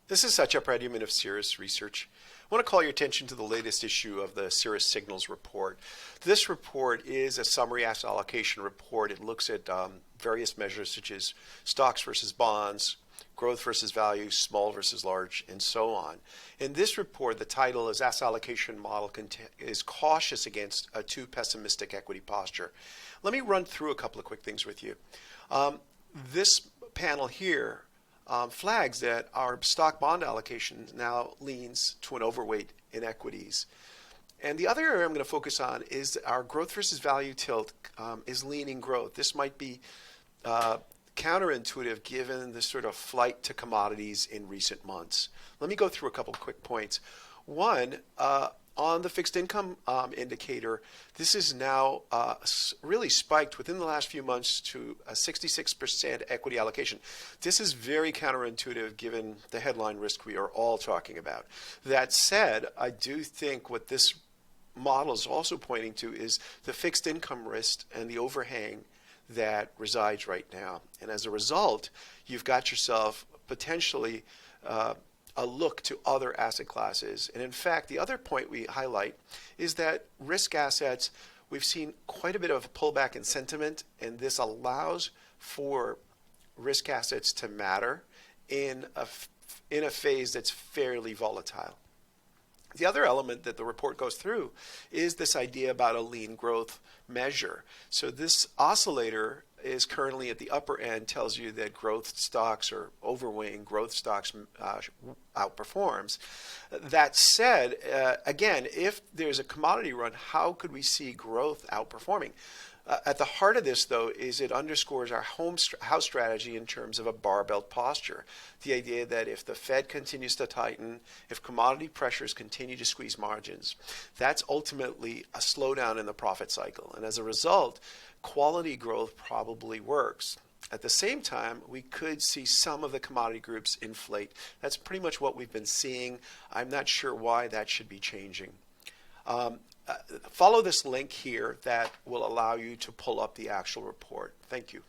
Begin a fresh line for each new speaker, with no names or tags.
This is Satya Pradyuman of Cirrus Research. I want to call your attention to the latest issue of the Cirrus Signals report. This report is a summary asset allocation report. It looks at various measures such as stocks versus bonds, growth versus value, small versus large, and so on. In this report, the title is Asset Allocation Model is Cautious Against a Too Pessimistic Equity Posture. Let me run through a couple of quick things with you. This panel here flags that our stock bond allocation now leans to an overweight in equities. And the other area I'm going to focus on is our growth versus value tilt is leaning growth. This might be counterintuitive given the sort of flight to commodities in recent months. Let me go through a couple of quick points. One, on the fixed income indicator, this is now really spiked within the last few months to a 66% equity allocation. This is very counterintuitive given the headline risk we are all talking about. That said, I do think what this model is also pointing to is the fixed income risk and the overhang that resides right now. And as a result, you've got yourself potentially a look to other asset classes. And in fact, the other point we highlight is that risk assets, we've seen quite a bit of a pullback in sentiment, and this allows for risk assets to matter in a phase that's fairly volatile. The other element that the report goes through is this idea about a lean growth measure. So this oscillator is currently at the upper end, tells you that growth stocks or overweighting growth stocks outperforms. That said, again, if there's a commodity run, how could we see growth outperforming? At the heart of this, though, is it underscores our house strategy in terms of a barbell posture. The idea that if the Fed continues to tighten, if commodity pressures continue to squeeze margins, that's ultimately a slowdown in the profit cycle. And as a result, quality growth probably works. At the same time, we could see some of the commodity groups inflate. That's pretty much what we've been seeing. I'm not sure why that should be changing. Follow this link here that will allow you to pull up the actual report. Thank you.